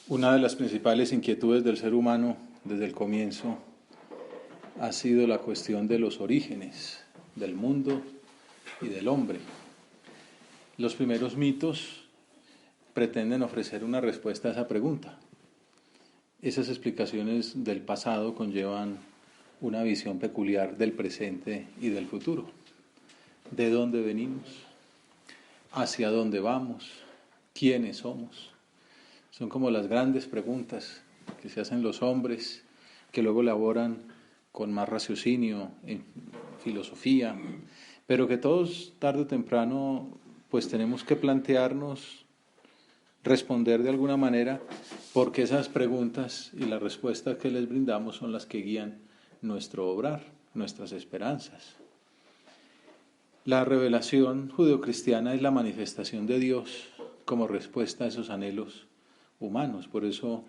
Una de las principales inquietudes del ser humano desde el comienzo ha sido la cuestión de los orígenes del mundo y del hombre. Los primeros mitos pretenden ofrecer una respuesta a esa pregunta. Esas explicaciones del pasado conllevan una visión peculiar del presente y del futuro. ¿De dónde venimos? ¿Hacia dónde vamos? ¿Quiénes somos? Son como las grandes preguntas que se hacen los hombres, que luego elaboran con más raciocinio, en filosofía, pero que todos tarde o temprano pues tenemos que plantearnos, responder de alguna manera, porque esas preguntas y las respuestas que les brindamos son las que guían nuestro obrar, nuestras esperanzas. La revelación judeocristiana es la manifestación de Dios como respuesta a esos anhelos humanos. Por eso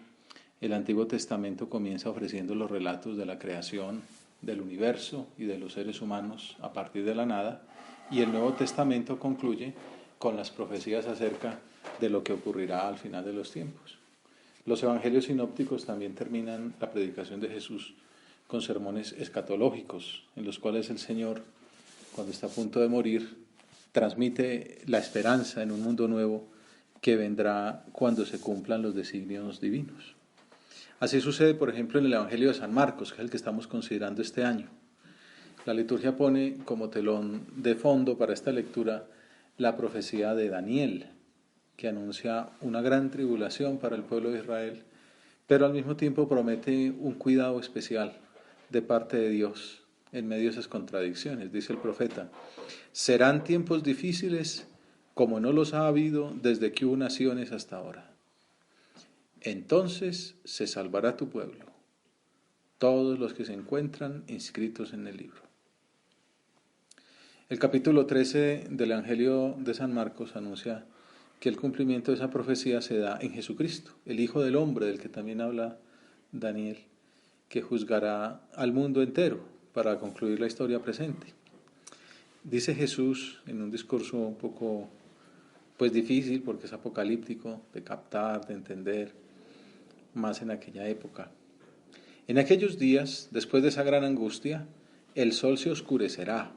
el Antiguo Testamento comienza ofreciendo los relatos de la creación del universo y de los seres humanos a partir de la nada, y el Nuevo Testamento concluye con las profecías acerca de lo que ocurrirá al final de los tiempos. Los evangelios sinópticos también terminan la predicación de Jesús con sermones escatológicos, en los cuales el Señor, cuando está a punto de morir, transmite la esperanza en un mundo nuevo que vendrá cuando se cumplan los designios divinos. Así sucede, por ejemplo, en el Evangelio de San Marcos, que es el que estamos considerando este año. La liturgia pone como telón de fondo para esta lectura la profecía de Daniel, que anuncia una gran tribulación para el pueblo de Israel, pero al mismo tiempo promete un cuidado especial de parte de Dios en medio de esas contradicciones. Dice el profeta: serán tiempos difíciles como no los ha habido desde que hubo naciones hasta ahora. Entonces se salvará tu pueblo, todos los que se encuentran inscritos en el libro. El capítulo 13 del Evangelio de San Marcos anuncia que el cumplimiento de esa profecía se da en Jesucristo, el Hijo del Hombre, del que también habla Daniel, que juzgará al mundo entero para concluir la historia presente. Dice Jesús en un discurso un poco difícil, porque es apocalíptico, de captar, de entender, más en aquella época: en aquellos días, después de esa gran angustia, el sol se oscurecerá,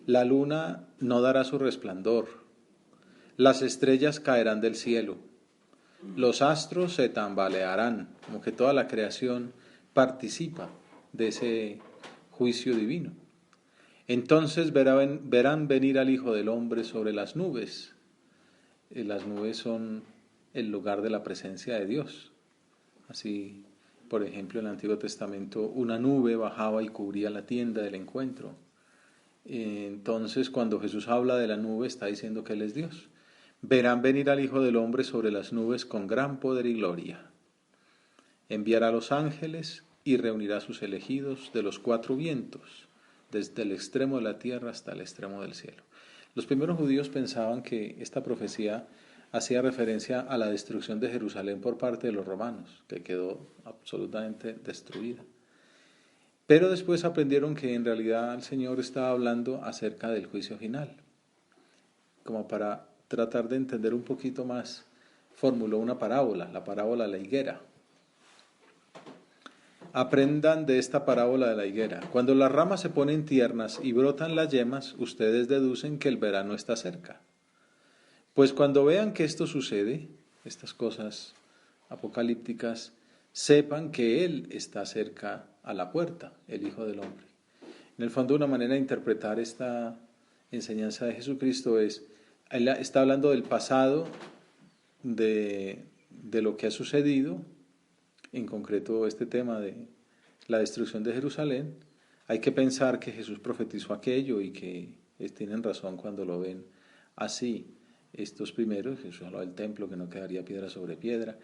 la luna no dará su resplandor, las estrellas caerán del cielo, los astros se tambalearán, como que toda la creación participa de ese juicio divino. Entonces verán venir al Hijo del Hombre sobre las nubes. Las nubes son el lugar de la presencia de Dios. Así, por ejemplo, en el Antiguo Testamento una nube bajaba y cubría la tienda del encuentro. Entonces, cuando Jesús habla de la nube, está diciendo que Él es Dios. Verán venir al Hijo del Hombre sobre las nubes con gran poder y gloria. Enviará a los ángeles y reunirá a sus elegidos de los cuatro vientos, desde el extremo de la tierra hasta el extremo del cielo. Los primeros judíos pensaban que esta profecía hacía referencia a la destrucción de Jerusalén por parte de los romanos, que quedó absolutamente destruida. Pero después aprendieron que en realidad el Señor estaba hablando acerca del juicio final. Como para tratar de entender un poquito más, formuló una parábola, la parábola de la higuera. Aprendan de esta parábola de la higuera. Cuando las ramas se ponen tiernas y brotan las yemas, ustedes deducen que el verano está cerca. Pues cuando vean que esto sucede, estas cosas apocalípticas, sepan que Él está cerca a la puerta, el Hijo del Hombre. En el fondo, una manera de interpretar esta enseñanza de Jesucristo es: Él está hablando del pasado, de lo que ha sucedido, en concreto este tema de la destrucción de Jerusalén. Hay que pensar que Jesús profetizó aquello y que tienen razón cuando lo ven así. Estos primeros, Jesús habló del templo, que no quedaría piedra sobre piedra.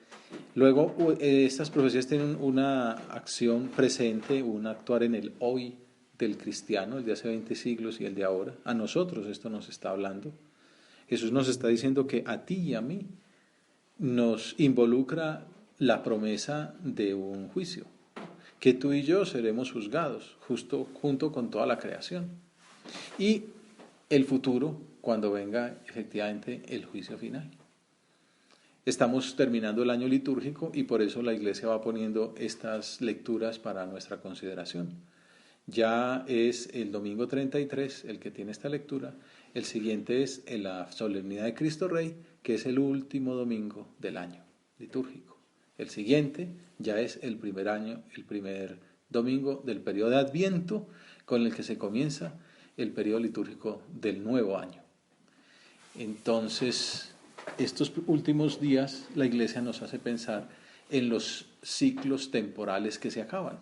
Luego, estas profecías tienen una acción presente, un actuar en el hoy del cristiano, el de hace 20 siglos y el de ahora. A nosotros esto nos está hablando. Jesús nos está diciendo que a ti y a mí nos involucra la promesa de un juicio, que tú y yo seremos juzgados junto con toda la creación. Y el futuro, cuando venga efectivamente el juicio final. Estamos terminando el año litúrgico y por eso la Iglesia va poniendo estas lecturas para nuestra consideración. Ya es el domingo 33 el que tiene esta lectura. El siguiente es en la solemnidad de Cristo Rey, que es el último domingo del año litúrgico. El siguiente ya es el primer domingo del periodo de Adviento, con el que se comienza el periodo litúrgico del nuevo año. Entonces, estos últimos días la Iglesia nos hace pensar en los ciclos temporales que se acaban,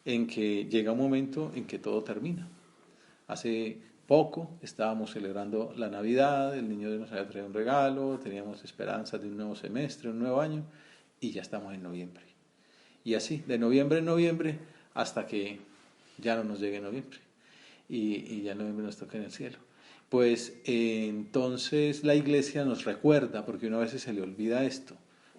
en que llega un momento en que todo termina. Hace poco estábamos celebrando la Navidad, el niño Dios nos había traído un regalo, teníamos esperanzas de un nuevo semestre, un nuevo año, y ya estamos en noviembre. Y así, de noviembre en noviembre, hasta que ya no nos llegue noviembre, y ya noviembre nos toca en el cielo. Pues entonces la Iglesia nos recuerda, porque uno a veces se le olvida esto,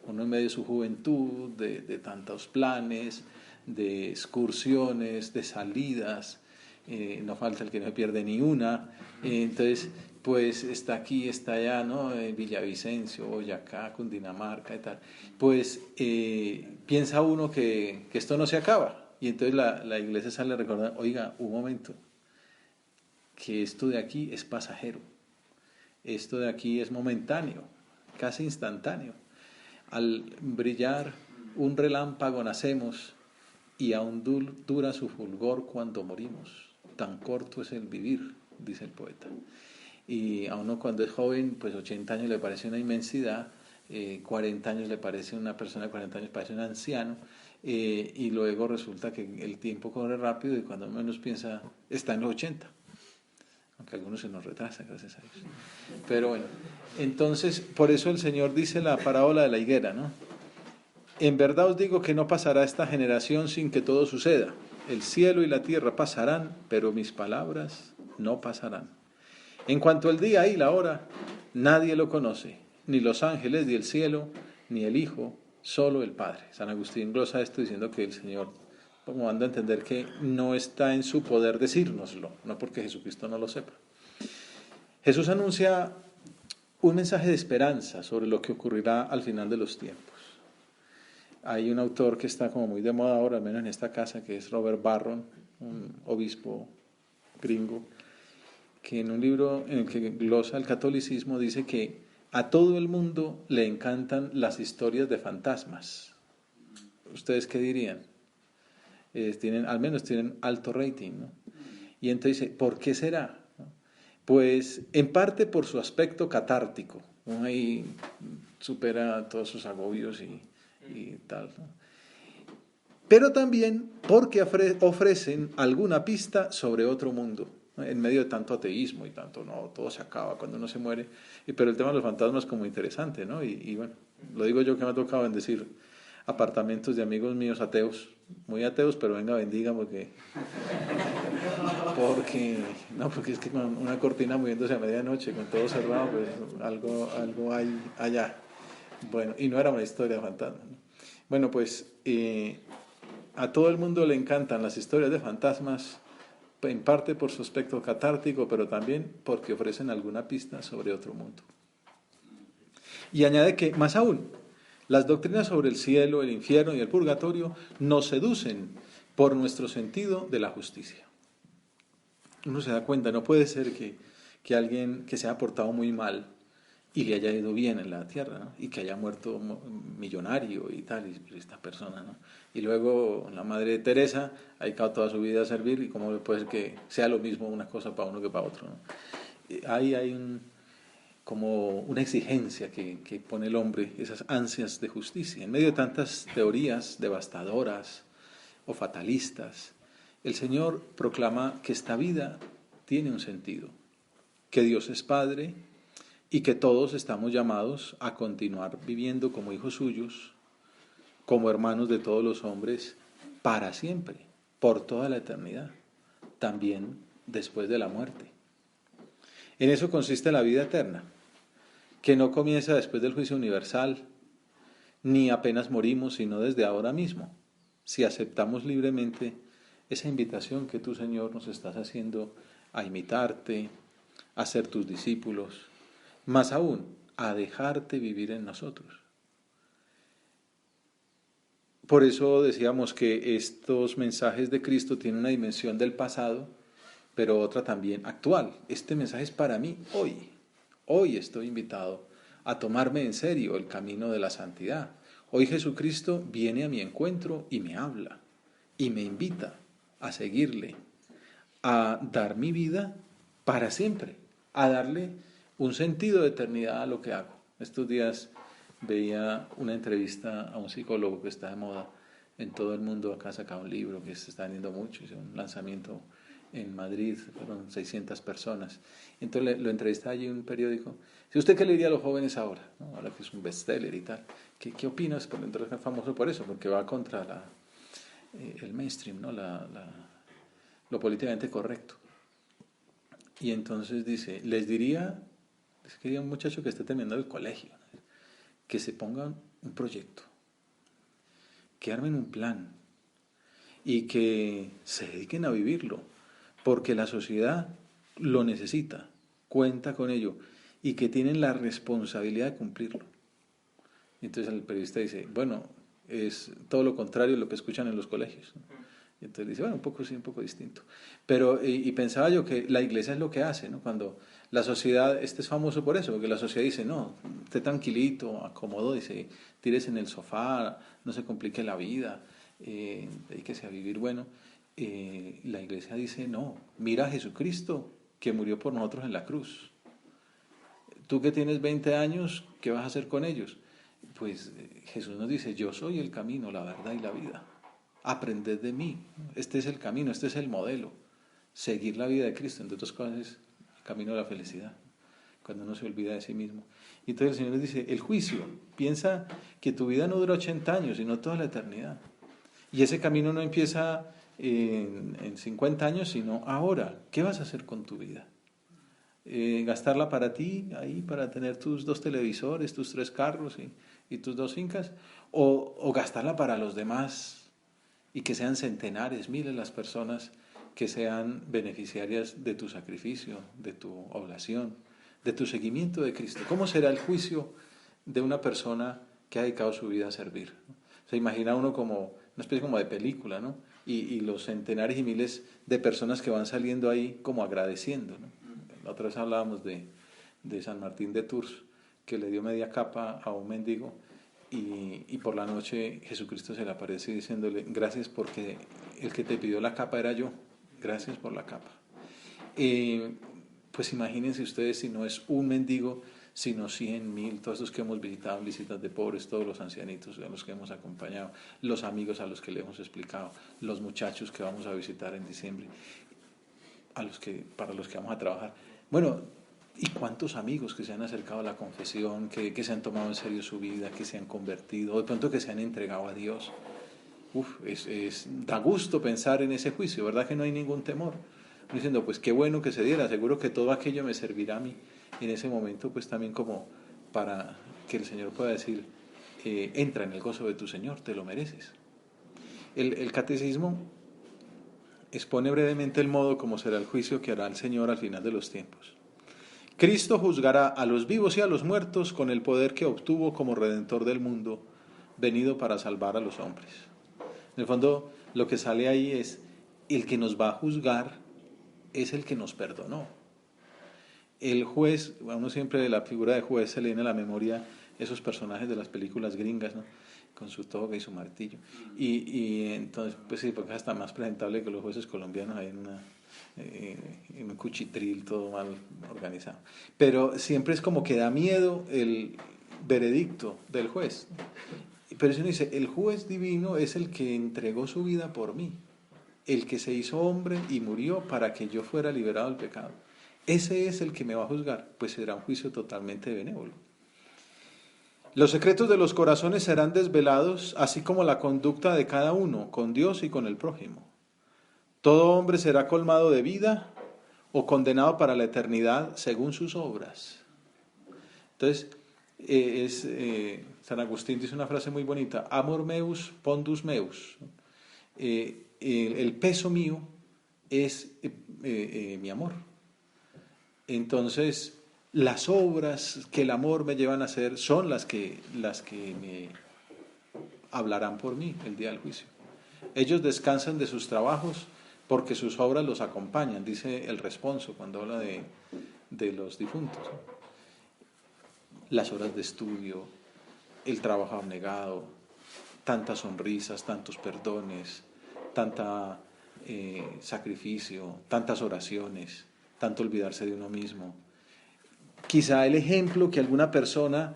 uno en medio de su juventud, de tantos planes, de excursiones, de salidas, no falta el que no se pierde ni una, entonces pues está aquí, está allá, ¿no? En Villavicencio, Boyacá, Cundinamarca y tal, pues piensa uno que esto no se acaba, y entonces la Iglesia sale a recordar, oiga, un momento, que esto de aquí es pasajero, esto de aquí es momentáneo, casi instantáneo. Al brillar un relámpago nacemos y aún dura su fulgor cuando morimos. Tan corto es el vivir, dice el poeta. Y a uno cuando es joven, pues 80 años le parece una inmensidad, 40 años le parece una persona de 40 años, parece un anciano, y luego resulta que el tiempo corre rápido y cuando menos piensa está en los 80. Aunque algunos se nos retrasan, gracias a Dios. Pero bueno, entonces, por eso el Señor dice la parábola de la higuera, ¿no? En verdad os digo que no pasará esta generación sin que todo suceda. El cielo y la tierra pasarán, pero mis palabras no pasarán. En cuanto al día y la hora, nadie lo conoce, ni los ángeles del cielo, ni el Hijo, solo el Padre. San Agustín glosa esto diciendo que el Señor, como dando a entender que no está en su poder decírnoslo, no porque Jesucristo no lo sepa. Jesús anuncia un mensaje de esperanza sobre lo que ocurrirá al final de los tiempos. Hay un autor que está como muy de moda ahora, al menos en esta casa, que es Robert Barron, un obispo gringo, que en un libro en el que glosa el catolicismo dice que a todo el mundo le encantan las historias de fantasmas. ¿Ustedes qué dirían? Al menos tienen alto rating, ¿no? Y entonces dice, ¿por qué será? Pues en parte por su aspecto catártico, uno ahí supera todos sus agobios y tal, ¿no? Pero también porque ofrecen alguna pista sobre otro mundo, ¿no? En medio de tanto ateísmo y tanto, no, todo se acaba cuando uno se muere, pero el tema de los fantasmas es como interesante, ¿no? Y bueno, lo digo yo que me ha tocado bendecir apartamentos de amigos míos ateos, muy ateos, pero venga, bendiga porque es que con una cortina moviéndose a medianoche, con todo cerrado, pues algo hay allá. Bueno, y no era una historia de fantasmas, ¿no? Bueno, pues a todo el mundo le encantan las historias de fantasmas, en parte por su aspecto catártico, pero también porque ofrecen alguna pista sobre otro mundo. Y añade que, más aún, las doctrinas sobre el cielo, el infierno y el purgatorio nos seducen por nuestro sentido de la justicia. Uno se da cuenta, no puede ser que alguien que se haya portado muy mal y le haya ido bien en la tierra, ¿no? Y que haya muerto millonario y tal, y esta persona, ¿no? Y luego la Madre Teresa ha dedicado toda su vida a servir, y cómo puede ser que sea lo mismo una cosa para uno que para otro, ¿no? Ahí hay como una exigencia que pone el hombre, esas ansias de justicia. En medio de tantas teorías devastadoras o fatalistas, el Señor proclama que esta vida tiene un sentido, que Dios es Padre y que todos estamos llamados a continuar viviendo como hijos suyos, como hermanos de todos los hombres, para siempre, por toda la eternidad, también después de la muerte. En eso consiste la vida eterna, que no comienza después del juicio universal, ni apenas morimos, sino desde ahora mismo, si aceptamos libremente esa invitación que tú, Señor, nos estás haciendo a imitarte, a ser tus discípulos, más aún, a dejarte vivir en nosotros. Por eso decíamos que estos mensajes de Cristo tienen una dimensión del pasado, pero otra también actual. Este mensaje es para mí hoy. Hoy estoy invitado a tomarme en serio el camino de la santidad. Hoy Jesucristo viene a mi encuentro y me habla y me invita a seguirle, a dar mi vida para siempre, a darle un sentido de eternidad a lo que hago. Estos días veía una entrevista a un psicólogo que está de moda en todo el mundo. Acá ha sacado un libro que se está vendiendo mucho, hizo un lanzamiento en Madrid, fueron 600 personas. Entonces lo entrevisté allí en un periódico. Si usted qué le diría a los jóvenes ahora, ¿no? Ahora que es un bestseller y tal, ¿qué opinas? Porque entonces es famoso por eso, porque va contra el mainstream, ¿no? Lo políticamente correcto. Y entonces dice, les diría a un muchacho que esté terminando el colegio, ¿no? Que se pongan un proyecto, que armen un plan y que se dediquen a vivirlo, porque la sociedad lo necesita, cuenta con ello y que tienen la responsabilidad de cumplirlo. Entonces el periodista dice, bueno, es todo lo contrario de lo que escuchan en los colegios, ¿no? Y entonces dice, bueno, un poco sí, un poco distinto. Pero, y pensaba yo que la iglesia es lo que hace, ¿no? Cuando la sociedad, este es famoso por eso, porque la sociedad dice, no, esté tranquilito, acomodo, dice, tírese en el sofá, no se complique la vida, dedíquese a vivir bueno. La iglesia dice, no, mira a Jesucristo que murió por nosotros en la cruz. Tú que tienes 20 años, ¿qué vas a hacer con ellos? Pues Jesús nos dice, yo soy el camino, la verdad y la vida. Aprended de mí. Este es el camino, este es el modelo. Seguir la vida de Cristo, entre otras cosas, es el camino de la felicidad, cuando uno se olvida de sí mismo. Y entonces el Señor nos dice, el juicio, piensa que tu vida no dura 80 años, sino toda la eternidad. Y ese camino no empieza en 50 años, sino ahora. ¿Qué vas a hacer con tu vida? Gastarla para ti, ahí para tener tus 2 televisores, tus 3 carros y tus 2 fincas, o gastarla para los demás y que sean centenares, miles las personas que sean beneficiarias de tu sacrificio, de tu oblación, de tu seguimiento de Cristo. ¿Cómo será el juicio de una persona que ha dedicado su vida a servir? Se imagina uno como una especie como de película, ¿no? Y los centenares y miles de personas que van saliendo ahí como agradeciendo, ¿no? La otra vez hablábamos de San Martín de Tours, que le dio media capa a un mendigo y por la noche Jesucristo se le aparece diciéndole, gracias porque el que te pidió la capa era yo, gracias por la capa. Pues imagínense ustedes si no es un mendigo, sino 100,000, todos los que hemos visitado en visitas de pobres, todos los ancianitos a los que hemos acompañado, los amigos a los que le hemos explicado, los muchachos que vamos a visitar en diciembre, para los que vamos a trabajar. Bueno, ¿y cuántos amigos que se han acercado a la confesión, que se han tomado en serio su vida, que se han convertido, o de pronto que se han entregado a Dios? Da gusto pensar en ese juicio, ¿verdad que no hay ningún temor? Diciendo, pues qué bueno que se diera, seguro que todo aquello me servirá a mí en ese momento, pues también como para que el Señor pueda decir, entra en el gozo de tu Señor, te lo mereces. El catecismo expone brevemente el modo como será el juicio que hará el Señor al final de los tiempos. Cristo juzgará a los vivos y a los muertos con el poder que obtuvo como Redentor del mundo, venido para salvar a los hombres. En el fondo, lo que sale ahí es, el que nos va a juzgar es el que nos perdonó. El juez, a uno siempre de la figura de juez se le viene a la memoria esos personajes de las películas gringas, ¿no? Con su toga y su martillo. Y entonces, pues sí, porque es hasta más presentable que los jueces colombianos ahí en un cuchitril todo mal organizado. Pero siempre es como que da miedo el veredicto del juez. Pero si uno dice, el juez divino es el que entregó su vida por mí, el que se hizo hombre y murió para que yo fuera liberado del pecado. Ese es el que me va a juzgar, pues será un juicio totalmente benévolo. Los secretos de los corazones serán desvelados, así como la conducta de cada uno, con Dios y con el prójimo. Todo hombre será colmado de vida o condenado para la eternidad según sus obras. Entonces, San Agustín dice una frase muy bonita, amor meus, pondus meus. El peso mío es mi amor. Entonces, Las obras que el amor me llevan a hacer son las que me hablarán por mí el día del juicio. Ellos descansan de sus trabajos porque sus obras los acompañan, dice el responso cuando habla de los difuntos. Las horas de estudio, el trabajo abnegado, tantas sonrisas, tantos perdones, tanta sacrificio, tantas oraciones, tanto olvidarse de uno mismo. Quizá el ejemplo que alguna persona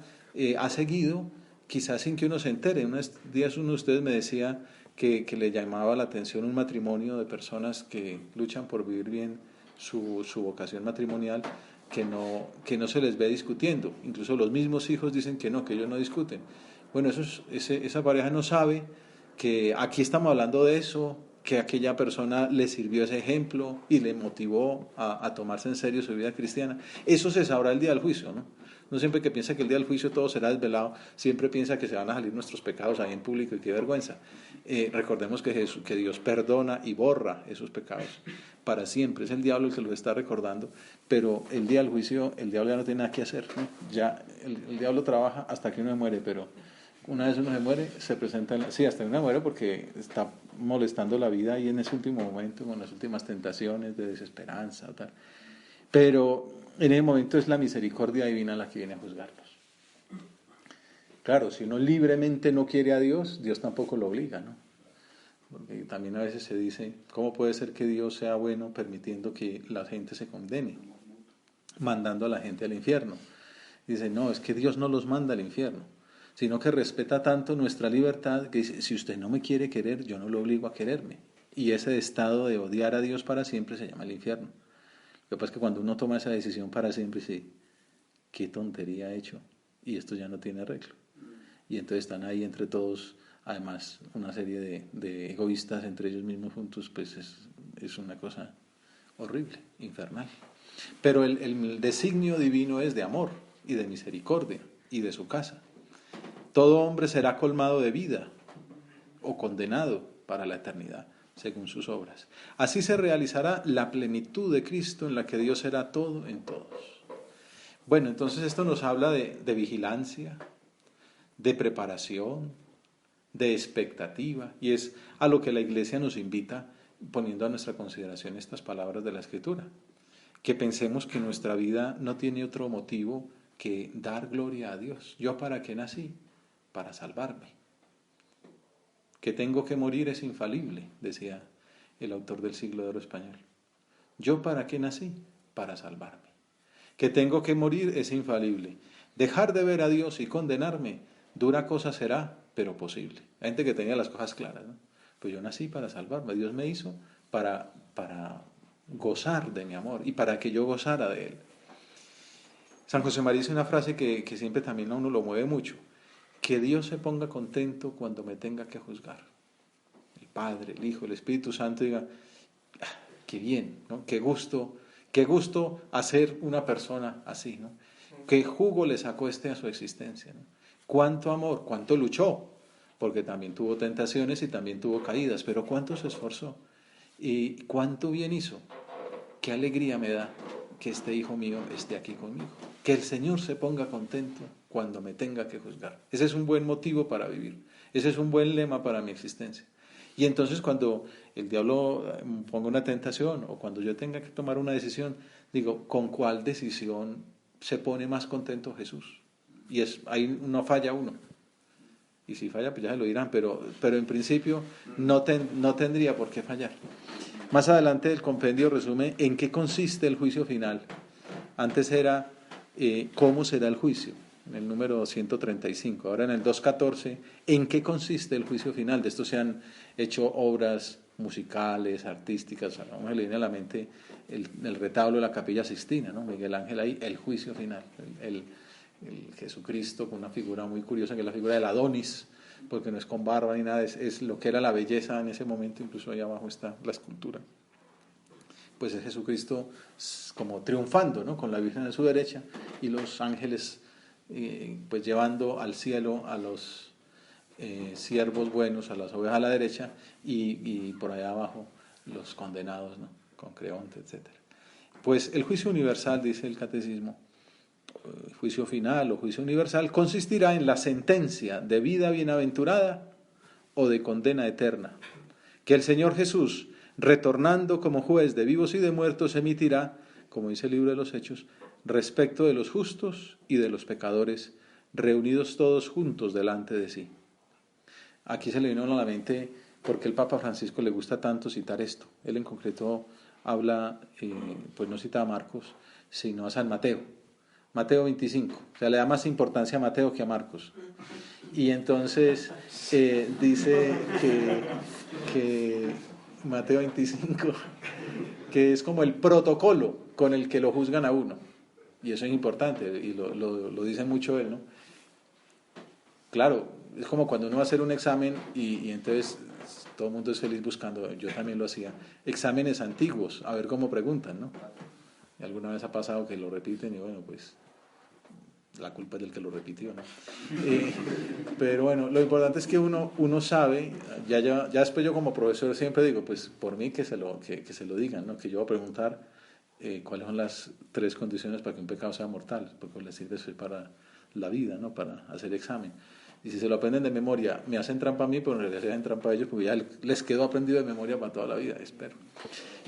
ha seguido, quizás sin que uno se entere. Unos días uno de ustedes me decía que le llamaba la atención un matrimonio de personas que luchan por vivir bien su vocación matrimonial, que no se les ve discutiendo. Incluso los mismos hijos dicen que no, que ellos no discuten. Bueno, esa pareja no sabe que aquí estamos hablando de eso, que aquella persona le sirvió ese ejemplo y le motivó a tomarse en serio su vida cristiana. Eso se sabrá el día del juicio, ¿no? No siempre que piensa que el día del juicio todo será desvelado, siempre piensa que se van a salir nuestros pecados ahí en público y qué vergüenza. Recordemos que Dios perdona y borra esos pecados para siempre. Es el diablo el que los está recordando, pero el día del juicio el diablo ya no tiene nada que hacer, ¿no? Ya el diablo trabaja hasta que uno muere, pero una vez uno se muere, se presenta, sí, hasta uno muere porque está molestando la vida ahí en ese último momento, con las últimas tentaciones de desesperanza o tal. Pero en ese momento es la misericordia divina la que viene a juzgarlos. Claro, si uno libremente no quiere a Dios, Dios tampoco lo obliga, ¿no? Porque también a veces se dice, ¿cómo puede ser que Dios sea bueno permitiendo que la gente se condene, mandando a la gente al infierno? Dice, no, es que Dios no los manda al infierno, sino que respeta tanto nuestra libertad que dice, si usted no me quiere querer, yo no lo obligo a quererme. Y ese estado de odiar a Dios para siempre se llama el infierno. Lo que pasa es que cuando uno toma esa decisión para siempre, dice, qué tontería he hecho, y esto ya no tiene arreglo. Y entonces están ahí entre todos, además, una serie de egoístas entre ellos mismos juntos, pues es una cosa horrible, infernal. Pero el designio divino es de amor y de misericordia y de su casa. Todo hombre será colmado de vida o condenado para la eternidad, según sus obras. Así se realizará la plenitud de Cristo en la que Dios será todo en todos. Bueno, entonces esto nos habla de vigilancia, de preparación, de expectativa, y es a lo que la Iglesia nos invita poniendo a nuestra consideración estas palabras de la Escritura. Que pensemos que nuestra vida no tiene otro motivo que dar gloria a Dios. ¿Yo para qué nací? Para salvarme. Que tengo que morir es infalible, decía el autor del Siglo de Oro español. ¿Yo para qué nací? Para salvarme. Que tengo que morir es infalible. Dejar de ver a Dios y condenarme, dura cosa será, pero posible. Hay gente que tenía las cosas claras, ¿no? Pues yo nací para salvarme. Dios me hizo para gozar de mi amor y para que yo gozara de Él. San José María dice una frase que siempre también a uno lo mueve mucho. Que Dios se ponga contento cuando me tenga que juzgar. El Padre, el Hijo, el Espíritu Santo diga, qué bien, ¿no? Qué gusto hacer una persona así, ¿no? Qué jugo le sacó a su existencia, ¿no? Cuánto amor, cuánto luchó, porque también tuvo tentaciones y también tuvo caídas, pero cuánto se esforzó y cuánto bien hizo. Qué alegría me da que este hijo mío esté aquí conmigo. Que el Señor se ponga contento cuando me tenga que juzgar. Ese es un buen motivo para vivir. Ese es un buen lema para mi existencia. Y entonces cuando el diablo ponga una tentación o cuando yo tenga que tomar una decisión, digo, ¿con cuál decisión se pone más contento Jesús? Y ahí no falla uno. Y si falla, pues ya se lo dirán, pero en principio no tendría por qué fallar. Más adelante el compendio resume en qué consiste el juicio final. Antes era cómo será el juicio, en el número 135. Ahora en el 214, en qué consiste el juicio final. De esto se han hecho obras musicales, artísticas. Vamos a leer a la mente el retablo de la Capilla Sixtina, ¿no? Miguel Ángel ahí, el juicio final. El Jesucristo con una figura muy curiosa, que es la figura del Adonis, porque no es con barba ni nada, es lo que era la belleza en ese momento. Incluso ahí abajo está la escultura. Pues es Jesucristo como triunfando, ¿no? Con la Virgen a su derecha y los ángeles pues llevando al cielo a los siervos buenos, a las ovejas a la derecha y por allá abajo los condenados, ¿no? Con Creonte, etc. Pues el juicio universal, dice el catecismo, juicio final o juicio universal, consistirá en la sentencia de vida bienaventurada o de condena eterna, que el Señor Jesús, retornando como juez de vivos y de muertos, emitirá, como dice el libro de los Hechos, respecto de los justos y de los pecadores, reunidos todos juntos delante de sí. Aquí se le vino a la mente porque el Papa Francisco le gusta tanto citar esto. Él en concreto habla, pues no cita a Marcos, sino a San Mateo. Mateo 25, o sea, le da más importancia a Mateo que a Marcos. Y entonces dice que Mateo 25, que es como el protocolo con el que lo juzgan a uno. Y eso es importante, y lo dice mucho él, ¿no? Claro, es como cuando uno va a hacer un examen y entonces todo el mundo es feliz buscando, yo también lo hacía, exámenes antiguos, a ver cómo preguntan, ¿no? Y alguna vez ha pasado que lo repiten y bueno, pues la culpa es del que lo repitió, ¿no? Pero bueno, lo importante es que uno sabe, ya después yo como profesor siempre digo, pues por mí que se lo digan, ¿no? Que yo voy a preguntar cuáles son las 3 condiciones para que un pecado sea mortal, porque les sirve eso para la vida, ¿no? Para hacer examen. Y si se lo aprenden de memoria, me hacen trampa a mí, pero en realidad se hacen trampa a ellos, porque ya les quedó aprendido de memoria para toda la vida, espero.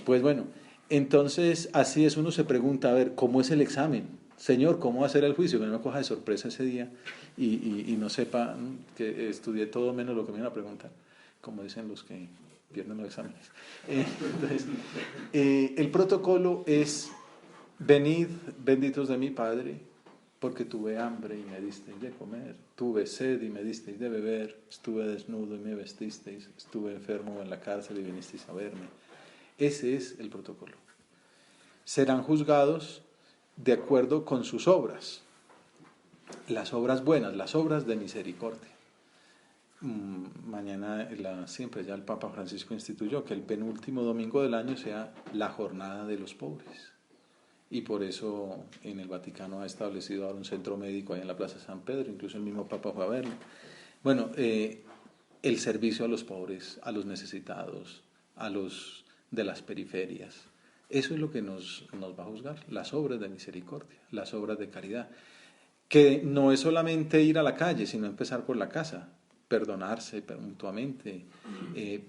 Pues bueno, entonces así es, uno se pregunta, a ver, ¿cómo es el examen? Señor, ¿cómo va a ser el juicio? Que no me coja de sorpresa ese día y no sepa que estudié todo menos lo que me iban a preguntar, como dicen los que pierden los exámenes. Entonces, el protocolo es: venid, benditos de mi Padre, porque tuve hambre y me disteis de comer, tuve sed y me disteis de beber, estuve desnudo y me vestisteis, estuve enfermo en la cárcel y vinisteis a verme. Ese es el protocolo. Serán juzgados de acuerdo con sus obras, las obras buenas, las obras de misericordia. Mañana, siempre ya el Papa Francisco instituyó que el penúltimo domingo del año sea la jornada de los pobres. Y por eso en el Vaticano ha establecido ahora un centro médico ahí en la Plaza San Pedro, incluso el mismo Papa fue a verlo. Bueno, el servicio a los pobres, a los necesitados, a los de las periferias. Eso es lo que nos va a juzgar, las obras de misericordia, las obras de caridad. Que no es solamente ir a la calle, sino empezar por la casa, perdonarse mutuamente,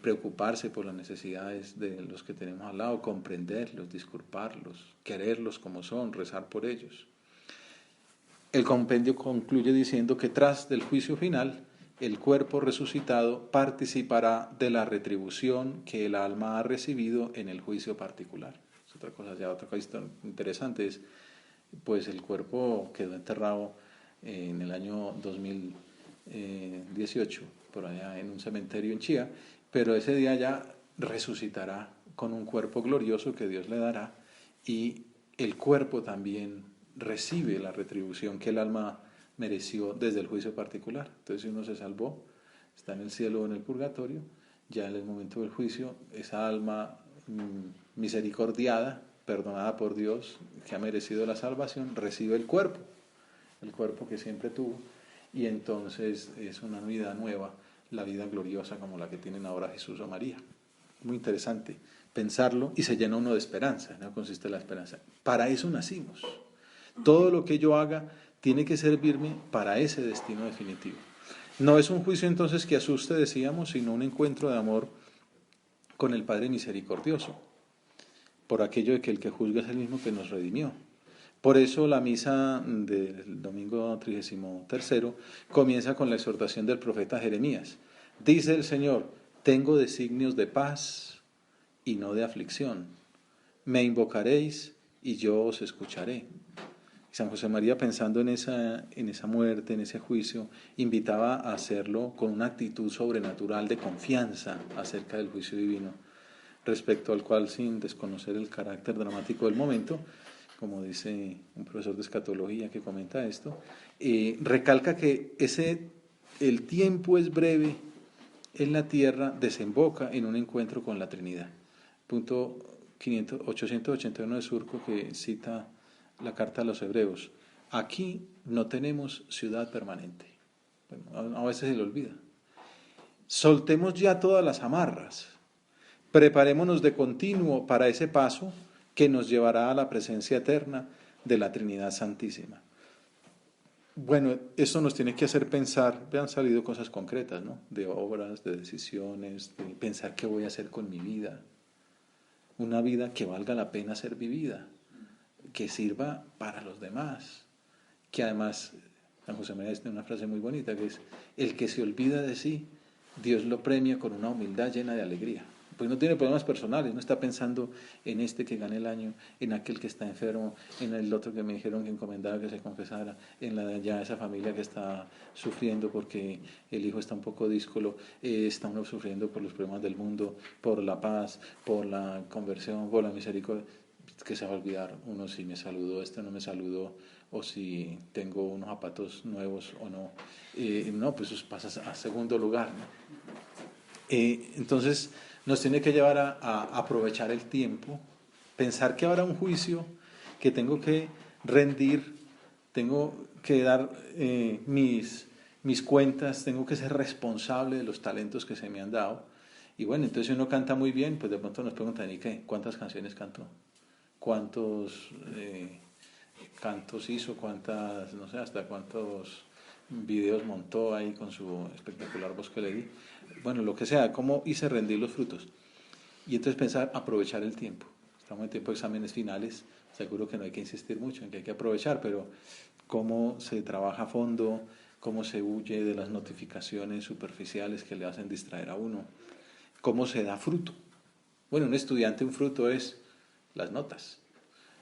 preocuparse por las necesidades de los que tenemos al lado, comprenderlos, disculparlos, quererlos como son, rezar por ellos. El compendio concluye diciendo que tras del juicio final, el cuerpo resucitado participará de la retribución que el alma ha recibido en el juicio particular. Es otra cosa interesante es, pues el cuerpo quedó enterrado en el año 2018, por allá en un cementerio en Chía, pero ese día ya resucitará con un cuerpo glorioso que Dios le dará, y el cuerpo también recibe la retribución que el alma mereció desde el juicio particular. Entonces, si uno se salvó, está en el cielo o en el purgatorio, ya en el momento del juicio, esa alma misericordiada, perdonada por Dios, que ha merecido la salvación, recibe el cuerpo que siempre tuvo, y entonces es una vida nueva, la vida gloriosa como la que tienen ahora Jesús o María. Muy interesante pensarlo, y se llena uno de esperanza. ¿No consiste la esperanza? Para eso nacimos. Todo lo que yo haga tiene que servirme para ese destino definitivo. No es un juicio entonces que asuste, decíamos, sino un encuentro de amor con el Padre misericordioso, por aquello de que el que juzga es el mismo que nos redimió. Por eso la misa del domingo 33 comienza con la exhortación del profeta Jeremías. Dice el Señor: tengo designios de paz y no de aflicción. Me invocaréis y yo os escucharé. San José María, pensando en esa muerte, en ese juicio, invitaba a hacerlo con una actitud sobrenatural de confianza acerca del juicio divino, respecto al cual, sin desconocer el carácter dramático del momento, como dice un profesor de escatología que comenta esto, recalca que el tiempo es breve en la tierra, desemboca en un encuentro con la Trinidad. Punto 881 de Surco, que cita la carta a los Hebreos. Aquí no tenemos ciudad permanente. Bueno, a veces se le olvida. Soltemos ya todas las amarras. Preparémonos de continuo para ese paso que nos llevará a la presencia eterna de la Trinidad Santísima. Bueno, esto nos tiene que hacer pensar, han salido cosas concretas, ¿no? De obras, de decisiones, de pensar qué voy a hacer con mi vida. Una vida que valga la pena ser vivida, que sirva para los demás, que además, San José María tiene una frase muy bonita que es, el que se olvida de sí, Dios lo premia con una humildad llena de alegría. Pues no tiene problemas personales, no está pensando en este que gane el año, en aquel que está enfermo, en el otro que me dijeron que encomendaba que se confesara, en la de allá esa familia que está sufriendo porque el hijo está un poco díscolo, está uno sufriendo por los problemas del mundo, por la paz, por la conversión, por la misericordia. Que se va a olvidar uno si me saludó, este no me saludó, o si tengo unos zapatos nuevos o no. No, pues eso pasa a segundo lugar, ¿no? Entonces nos tiene que llevar a aprovechar el tiempo, pensar que habrá un juicio, que tengo que rendir, tengo que dar mis cuentas, tengo que ser responsable de los talentos que se me han dado. Y bueno, entonces si uno canta muy bien, pues de pronto nos preguntan, ¿y qué? ¿Cuántas canciones cantó? ¿Cuántos cantos hizo? ¿Cuántas, no sé, hasta cuántos videos montó ahí con su espectacular voz que le di? Bueno, lo que sea, cómo hice rendir los frutos. Y entonces pensar, aprovechar el tiempo. Estamos en tiempo de exámenes finales, seguro que no hay que insistir mucho en que hay que aprovechar, pero cómo se trabaja a fondo, cómo se huye de las notificaciones superficiales que le hacen distraer a uno, cómo se da fruto. Bueno, un estudiante, un fruto es las notas.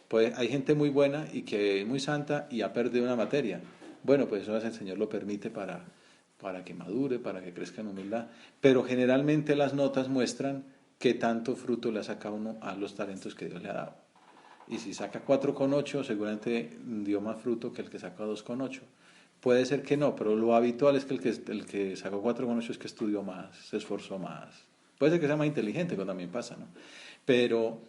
Pues hay gente muy buena y que es muy santa y ha perdido una materia. Bueno, pues eso el Señor lo permite para que madure, para que crezca en humildad. Pero generalmente las notas muestran qué tanto fruto le ha sacado uno a los talentos que Dios le ha dado. Y si saca 4,8, seguramente dio más fruto que el que sacó 2,8. Puede ser que no, pero lo habitual es que el que sacó 4,8 es que estudió más, se esforzó más. Puede ser que sea más inteligente, como también pasa, ¿no? Pero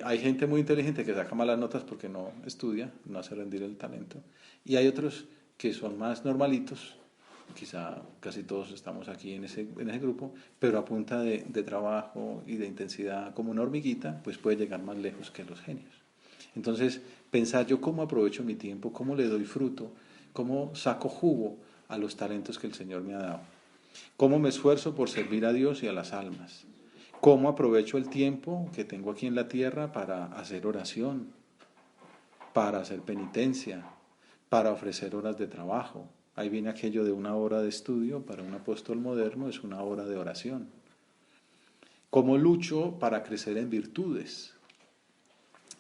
hay gente muy inteligente que saca malas notas porque no estudia, no hace rendir el talento. Y hay otros que son más normalitos, quizá casi todos estamos aquí en ese grupo, pero a punta de trabajo y de intensidad como una hormiguita, pues puede llegar más lejos que los genios. Entonces, pensar yo cómo aprovecho mi tiempo, cómo le doy fruto, cómo saco jugo a los talentos que el Señor me ha dado, cómo me esfuerzo por servir a Dios y a las almas, cómo aprovecho el tiempo que tengo aquí en la tierra para hacer oración, para hacer penitencia, para ofrecer horas de trabajo. Ahí viene aquello de una hora de estudio, para un apóstol moderno es una hora de oración. Cómo lucho para crecer en virtudes.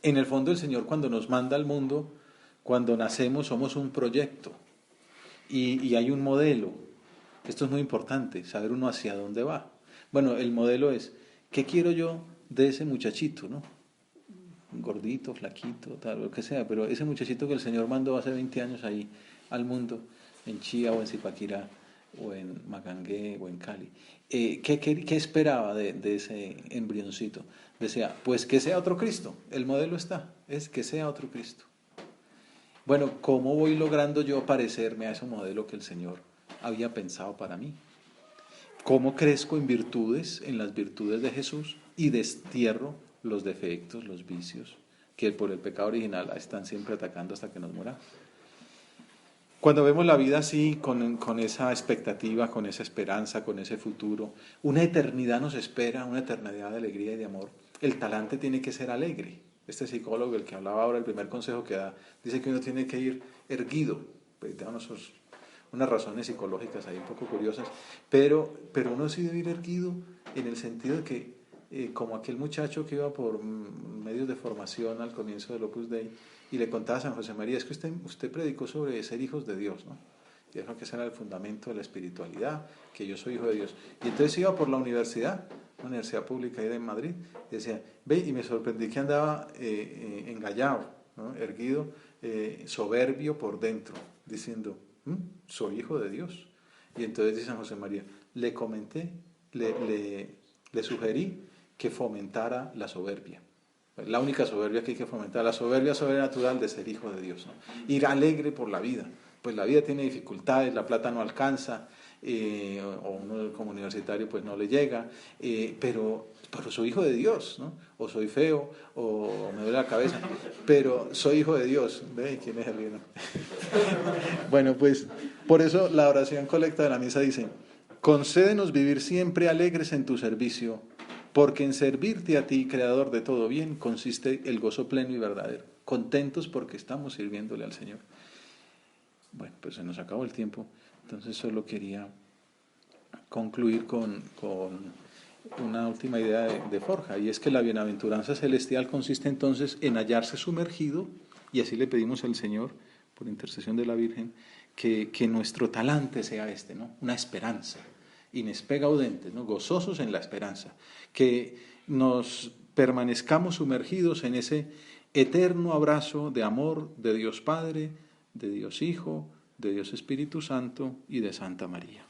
En el fondo el Señor cuando nos manda al mundo, cuando nacemos somos un proyecto y hay un modelo. Esto es muy importante, saber uno hacia dónde va. Bueno, el modelo es, ¿qué quiero yo de ese muchachito, no? Gordito, flaquito, tal, lo que sea, pero ese muchachito que el Señor mandó hace 20 años ahí al mundo, en Chía o en Zipaquirá, o en Magangué o en Cali. ¿Qué esperaba de ese embrioncito? Decía, pues que sea otro Cristo. El modelo está, es que sea otro Cristo. Bueno, ¿cómo voy logrando yo parecerme a ese modelo que el Señor había pensado para mí? ¿Cómo crezco en virtudes, en las virtudes de Jesús y destierro los defectos, los vicios que por el pecado original están siempre atacando hasta que nos moramos? Cuando vemos la vida así, con esa expectativa, con esa esperanza, con ese futuro, una eternidad nos espera, una eternidad de alegría y de amor, el talante tiene que ser alegre. Este psicólogo, el que hablaba ahora, el primer consejo que da, dice que uno tiene que ir erguido. Pues da unas razones psicológicas ahí un poco curiosas, pero uno sí debe ir erguido en el sentido de que, como aquel muchacho que iba por medios de formación al comienzo del Opus Dei, y le contaba a San José María, es que usted predicó sobre ser hijos de Dios, ¿no? Y dijo que ese era el fundamento de la espiritualidad, que yo soy hijo de Dios. Y entonces iba por la universidad, una universidad pública ahí de Madrid, y decía, ve, y me sorprendí que andaba engallado, ¿no? Erguido, soberbio por dentro, diciendo, soy hijo de Dios. Y entonces dice San José María, le comenté, le sugerí que fomentara la soberbia. La única soberbia que hay que fomentar, la soberbia sobrenatural de ser hijo de Dios, ¿no? Ir alegre por la vida, pues la vida tiene dificultades, la plata no alcanza, o uno como universitario pues no le llega, pero soy hijo de Dios, ¿no? O soy feo, o me duele la cabeza, pero soy hijo de Dios. ¿Ve? ¿Quién es el hijo? Bueno, pues por eso la oración colecta de la misa dice: concédenos vivir siempre alegres en tu servicio, porque en servirte a ti, Creador de todo bien, consiste el gozo pleno y verdadero. Contentos porque estamos sirviéndole al Señor. Bueno, pues se nos acabó el tiempo, entonces solo quería concluir con una última idea de Forja, y es que la bienaventuranza celestial consiste entonces en hallarse sumergido, y así le pedimos al Señor, por intercesión de la Virgen, que nuestro talante sea este, ¿no? Una esperanza, inespé gaudentes, ¿no? Gozosos en la esperanza, que nos permanezcamos sumergidos en ese eterno abrazo de amor de Dios Padre, de Dios Hijo, de Dios Espíritu Santo y de Santa María.